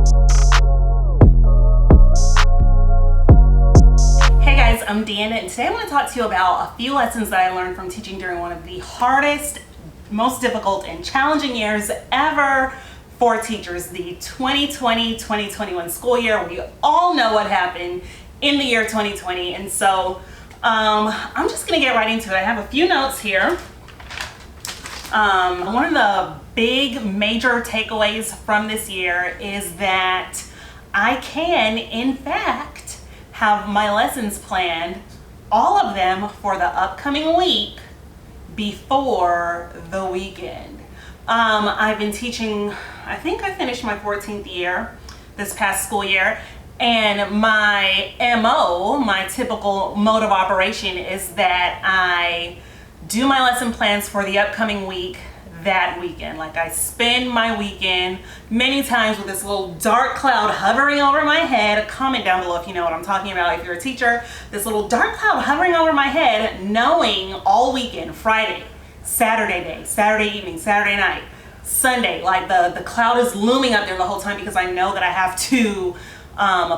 Hey guys, I'm Deanna, and today I want to talk to you about a few lessons that I learned from teaching during one of the hardest, most difficult, and challenging years ever for teachers, the 2020-2021 school year. We all know what happened in the year 2020, and so I'm just going to get right into it. I have a few notes here. One of the big major takeaways from this year is that I can, in fact, have my lessons planned, all of them for the upcoming week, before the weekend. I've been teaching, I think I finished my 14th year this past school year, and my MO, my typical mode of operation, is that I do my lesson plans for the upcoming week that weekend. Like, I spend my weekend many times with this little dark cloud hovering over my head. Comment down below if you know what I'm talking about. If you're a teacher, this little dark cloud hovering over my head, knowing all weekend, Friday, Saturday day, Saturday evening, Saturday night, Sunday, like the cloud is looming up there the whole time, because I know that I have to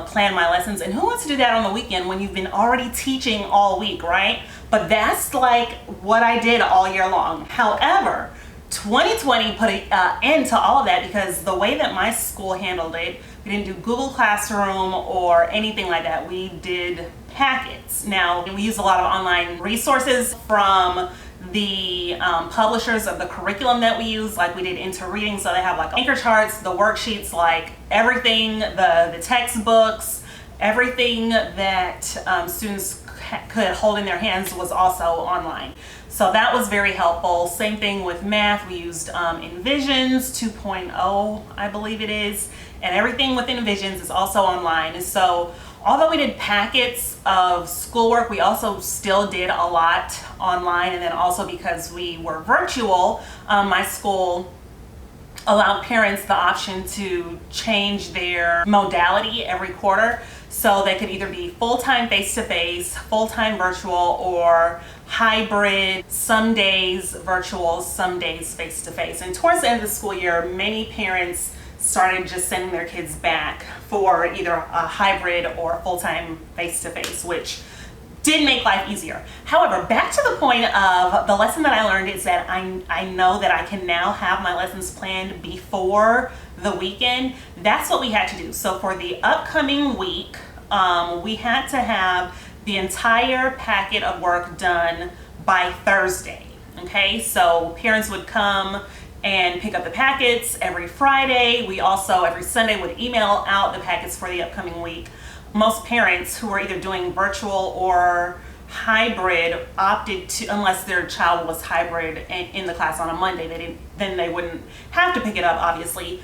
plan my lessons. And who wants to do that on the weekend when you've been already teaching all week, right? But that's like what I did all year long. However, 2020 put an end to all of that, because the way that my school handled it, we didn't do Google Classroom or anything like that. We did packets. Now, we used a lot of online resources from the publishers of the curriculum that we use. Like, we did InterReading, so they have like anchor charts, the worksheets, like everything, the textbooks, everything that students could hold in their hands was also online. So that was very helpful. Same thing with math. We used Envisions 2.0, I believe it is, and everything with Envisions is also online. So although we did packets of schoolwork, we also still did a lot online. And then also, because we were virtual, my school allowed parents the option to change their modality every quarter. So they could either be full-time face-to-face, full-time virtual, or hybrid, some days virtual, some days face-to-face. And towards the end of the school year, many parents started just sending their kids back for either a hybrid or full-time face-to-face, which did make life easier. However, back to the point of the lesson that I learned is that I know that I can now have my lessons planned before the weekend. That's what we had to do. So for the upcoming week, we had to have the entire packet of work done by Thursday. Okay, so parents would come and pick up the packets every Friday. We also every Sunday would email out the packets for the upcoming week. Most parents who were either doing virtual or hybrid opted to, unless their child was hybrid in the class on a Monday, then they wouldn't have to pick it up, obviously.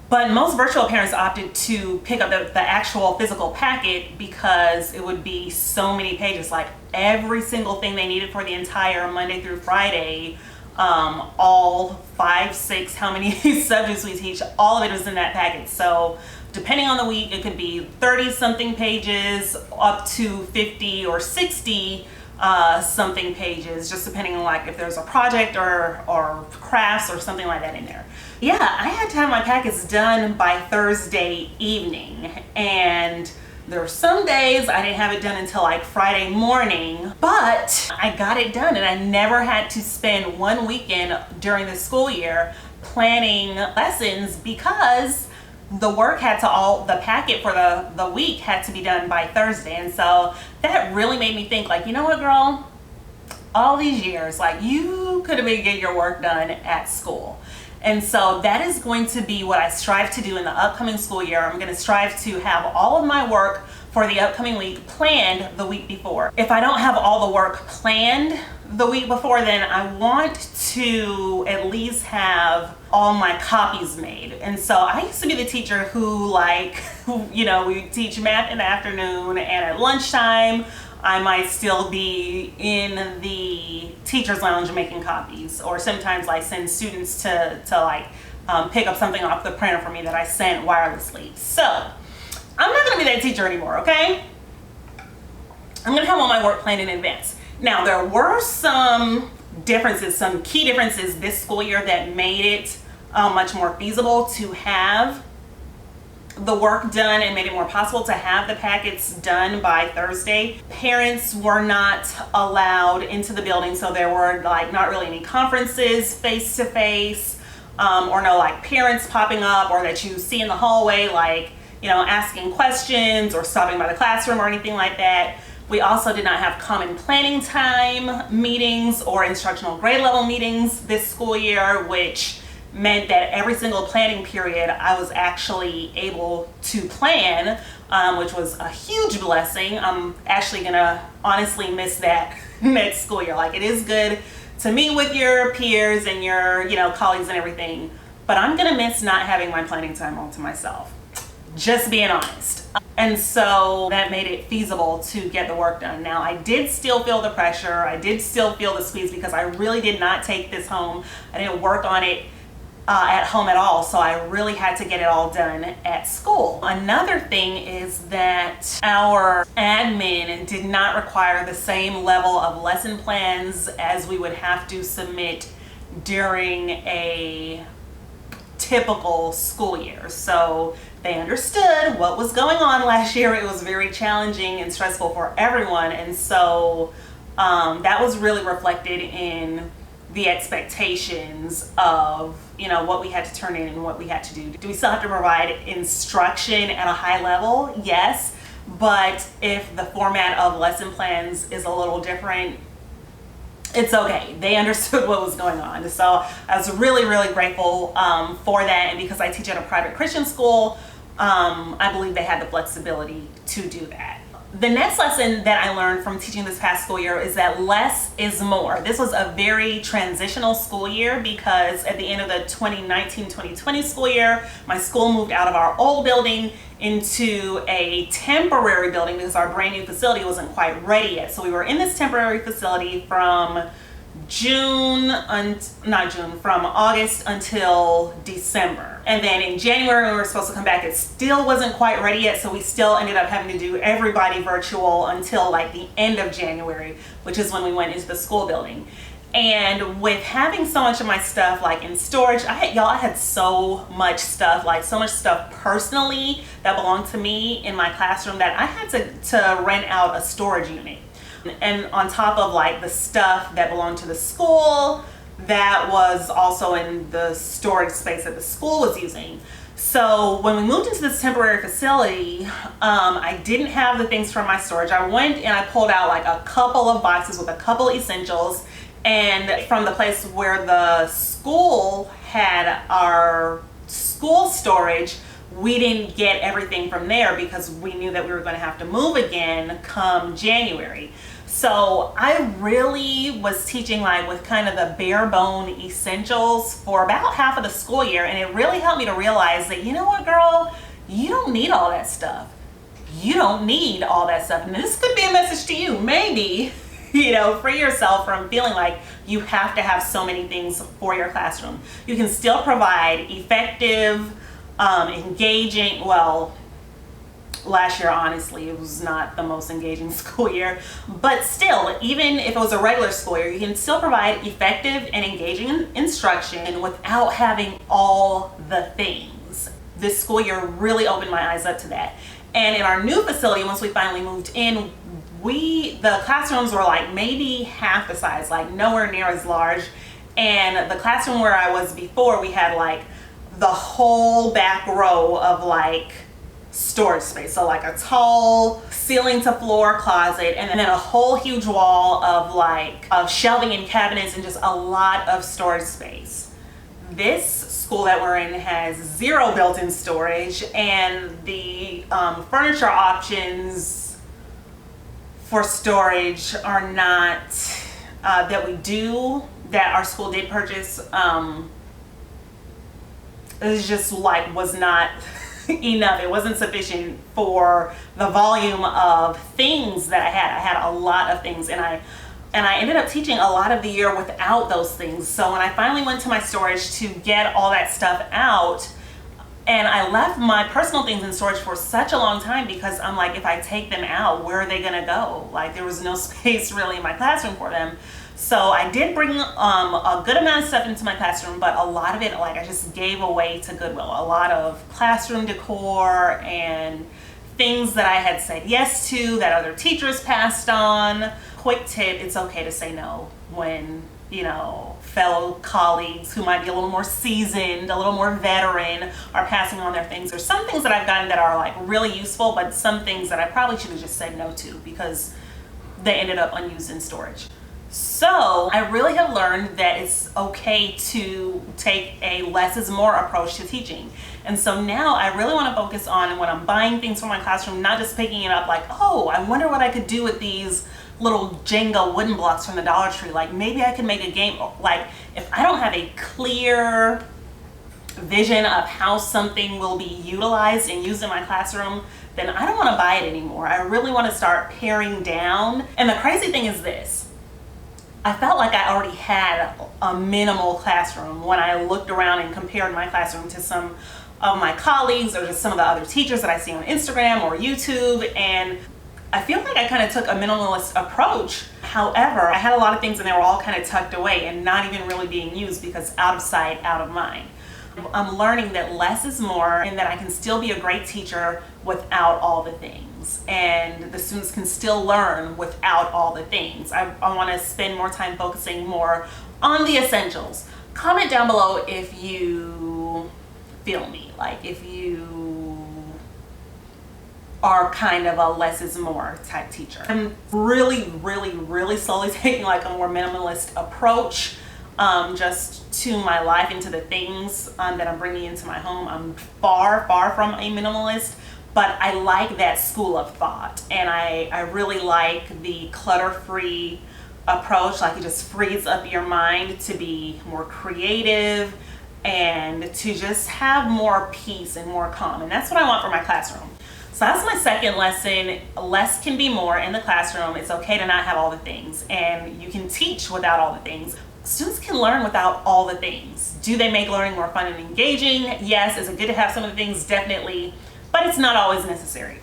But most virtual parents opted to pick up the actual physical packet, because it would be so many pages, like every single thing they needed for the entire Monday through Friday, all 5, 6, how many subjects we teach, all of it was in that packet. So depending on the week, it could be 30 something pages up to 50 or 60 something pages, just depending on like if there's a project or crafts or something like that in there. Yeah, I had to have my packets done by Thursday evening, and there were some days I didn't have it done until like Friday morning, but I got it done, and I never had to spend one weekend during the school year planning lessons, because the work the packet for the week had to be done by Thursday. And so that really made me think, like, you know what, girl, all these years, like, you could have been getting your work done at school. And so that is going to be what I strive to do in the upcoming school year. I'm going to strive to have all of my work for the upcoming week planned the week before. If I don't have all the work planned the week before, then I want to at least have all my copies made. And so I used to be the teacher who we teach math in the afternoon, and at lunchtime I might still be in the teacher's lounge making copies, or sometimes like send students to pick up something off the printer for me that I sent wirelessly. So I'm not gonna be that teacher anymore, okay? I'm gonna have all my work planned in advance. Now, there were some differences, some key differences this school year that made it much more feasible to have the work done and made it more possible to have the packets done by Thursday. Parents were not allowed into the building, so there were like not really any conferences face to face, or no like parents popping up or that you see in the hallway, like, you know, asking questions or stopping by the classroom or anything like that. We also did not have common planning time meetings or instructional grade level meetings this school year, which meant that every single planning period I was actually able to plan, which was a huge blessing. I'm actually gonna honestly miss that next school year. Like, it is good to meet with your peers and your, you know, colleagues and everything, but I'm gonna miss not having my planning time all to myself. Just being honest. And so that made it feasible to get the work done. Now, I did still feel the pressure. I did still feel the squeeze because I really did not take this home. I didn't work on it at home at all. So I really had to get it all done at school. Another thing is that our admin did not require the same level of lesson plans as we would have to submit during a typical school year. So they understood what was going on last year. It was very challenging and stressful for everyone. And so that was really reflected in the expectations of, you know, what we had to turn in and what we had to do. Do we still have to provide instruction at a high level? Yes. But if the format of lesson plans is a little different, it's okay. They understood what was going on. So I was really, really grateful for that. And because I teach at a private Christian school, I believe they had the flexibility to do that. The next lesson that I learned from teaching this past school year is that less is more. This was a very transitional school year because at the end of the 2019-2020 school year, my school moved out of our old building into a temporary building because our brand new facility wasn't quite ready yet. So we were in this temporary facility from from August until December. And then in January, when we were supposed to come back, it still wasn't quite ready yet. So we still ended up having to do everybody virtual until like the end of January, which is when we went into the school building. And with having so much of my stuff like in storage, I had so much stuff, like so much stuff personally that belonged to me in my classroom that I had to rent out a storage unit. And on top of like the stuff that belonged to the school, that was also in the storage space that the school was using. So when we moved into this temporary facility, I didn't have the things from my storage. I went and I pulled out like a couple of boxes with a couple essentials, and from the place where the school had our school storage, we didn't get everything from there because we knew that we were going to have to move again come January. So I really was teaching like with kind of the bare bone essentials for about half of the school year, and it really helped me to realize that, you know what, girl, you don't need all that stuff. You don't need all that stuff. And this could be a message to you. Maybe, you know, free yourself from feeling like you have to have so many things for your classroom. You can still provide effective, engaging, well, last year, honestly, it was not the most engaging school year, but still, even if it was a regular school year, you can still provide effective and engaging instruction without having all the things. This school year really opened my eyes up to that. And in our new facility, once we finally moved in, the classrooms were like maybe half the size, like nowhere near as large. And the classroom where I was before, we had like the whole back row of like storage space. So like a tall ceiling to floor closet, and then a whole huge wall of shelving and cabinets and just a lot of storage space. This school that we're in has zero built-in storage, and the furniture options for storage are not that our school did purchase. It's just like was not enough. It wasn't sufficient for the volume of things that I had. I had a lot of things, and I ended up teaching a lot of the year without those things. So when I finally went to my storage to get all that stuff out, and I left my personal things in storage for such a long time because I'm like, if I take them out, where are they gonna go? Like, there was no space really in my classroom for them. So I did bring a good amount of stuff into my classroom, but a lot of it, like, I just gave away to Goodwill. A lot of classroom decor and things that I had said yes to that other teachers passed on. Quick tip, it's okay to say no when, fellow colleagues who might be a little more seasoned, a little more veteran, are passing on their things. There's some things that I've gotten that are like really useful, but some things that I probably should have just said no to because they ended up unused in storage. So I really have learned that it's okay to take a less is more approach to teaching. And so now I really want to focus on when I'm buying things for my classroom, not just picking it up like, oh, I wonder what I could do with these little Jenga wooden blocks from the Dollar Tree. Like, maybe I could make a game. Like, if I don't have a clear vision of how something will be utilized and used in my classroom, then I don't want to buy it anymore. I really want to start paring down. And the crazy thing is this. I felt like I already had a minimal classroom when I looked around and compared my classroom to some of my colleagues or just some of the other teachers that I see on Instagram or YouTube, and I feel like I kind of took a minimalist approach. However, I had a lot of things and they were all kind of tucked away and not even really being used because out of sight, out of mind. I'm learning that less is more and that I can still be a great teacher without all the things. And the students can still learn without all the things. I want to spend more time focusing more on the essentials. Comment down below if you feel me, like if you are kind of a less is more type teacher. I'm really slowly taking like a more minimalist approach just to my life and to the things that I'm bringing into my home. I'm far from a minimalist, but I like that school of thought, and I really like the clutter-free approach. Like, it just frees up your mind to be more creative and to just have more peace and more calm, and that's what I want for my classroom. So that's my second lesson. Less can be more in the classroom. It's okay to not have all the things, and you can teach without all the things. Students can learn without all the things. Do they make learning more fun and engaging? Yes. Is it good to have some of the things? Definitely, but it's not always necessary.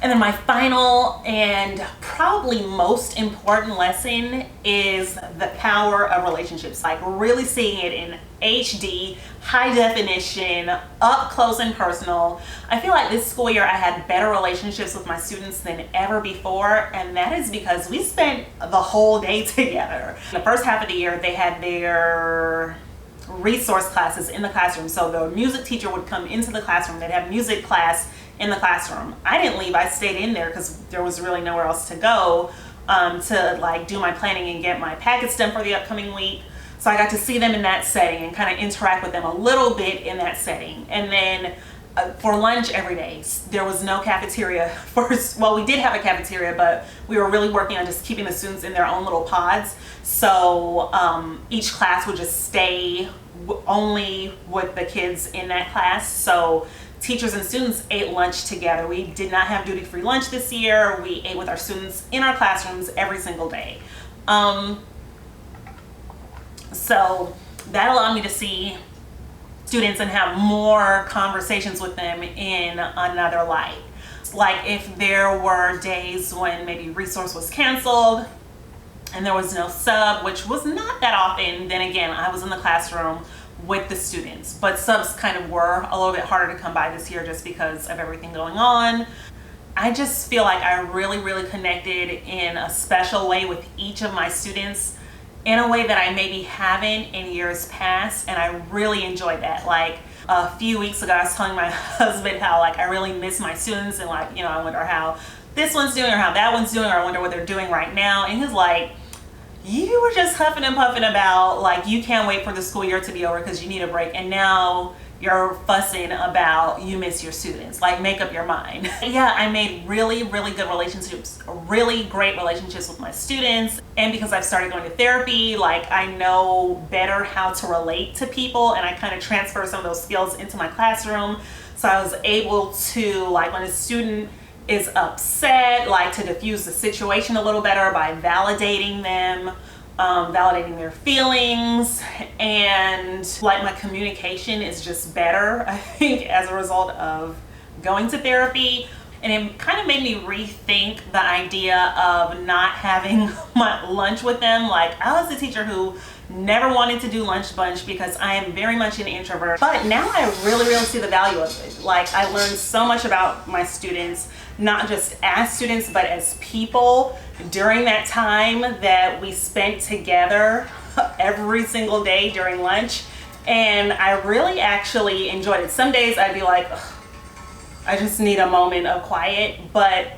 And then my final and probably most important lesson is the power of relationships. Like, really seeing it in HD, high definition, up close and personal. I feel like this school year I had better relationships with my students than ever before, and that is because we spent the whole day together. The first half of the year they had their resource classes in the classroom. So the music teacher would come into the classroom, they'd have music class in the classroom. I didn't leave, I stayed in there because there was really nowhere else to go to like do my planning and get my packets done for the upcoming week. So I got to see them in that setting and kind of interact with them a little bit in that setting. And then for lunch every day, there was no cafeteria. Well, we did have a cafeteria, but we were really working on just keeping the students in their own little pods. So each class would just stay only with the kids in that class. So teachers and students ate lunch together. We did not have duty-free lunch this year. We ate with our students in our classrooms every single day. So that allowed me to see students and have more conversations with them in another light. Like, if there were days when maybe resource was canceled and there was no sub, which was not that often, then again, I was in the classroom with the students. But subs kind of were a little bit harder to come by this year just because of everything going on. I just feel like I really connected in a special way with each of my students in a way that I maybe haven't in years past, and I really enjoyed that. Like, a few weeks ago I was telling my husband how like I really miss my students, and like, I wonder how this one's doing or how that one's doing, or I wonder what they're doing right now. And he's like, you were just huffing and puffing about like you can't wait for the school year to be over because you need a break, and now you're fussing about you miss your students. Like, make up your mind. Yeah, I made really good relationships, really great relationships with my students. And because I've started going to therapy, like, I know better how to relate to people, and I kind of transfer some of those skills into my classroom. So I was able to, like, when a student is upset, like, to diffuse the situation a little better by validating them, validating their feelings, and like my communication is just better, I think, as a result of going to therapy. And it kind of made me rethink the idea of not having my lunch with them. Like, I was a teacher who never wanted to do lunch bunch because I am very much an introvert. But now I really see the value of it. Like, I learned so much about my students, not just as students, but as people during that time that we spent together every single day during lunch. And I really actually enjoyed it. Some days I'd be like, ugh, I just need a moment of quiet, but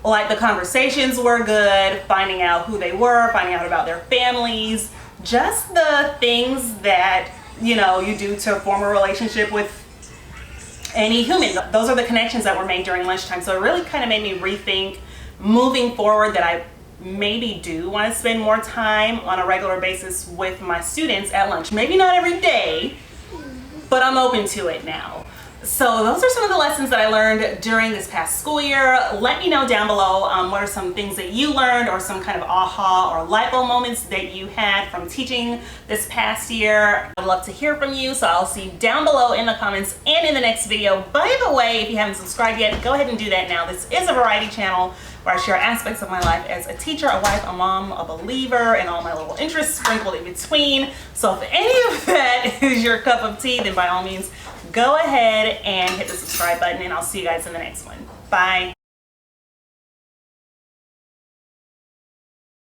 like the conversations were good, finding out who they were, finding out about their families, just the things that, you know, you do to form a relationship with any human. Those are the connections that were made during lunchtime. So it really kind of made me rethink moving forward that I maybe do want to spend more time on a regular basis with my students at lunch. Maybe not every day, but I'm open to it now. So those are some of the lessons that I learned during this past school year. Let me know down below what are some things that you learned, or some kind of aha or light bulb moments that you had from teaching this past year. I'd love to hear from you, so I'll see you down below in the comments and in the next video. By the way, if you haven't subscribed yet, go ahead and do that now. This is a variety channel where I share aspects of my life as a teacher, a wife, a mom, a believer, and all my little interests sprinkled in between. So if any of that is your cup of tea, then by all means, go ahead and hit the subscribe button, and I'll see you guys in the next one. Bye.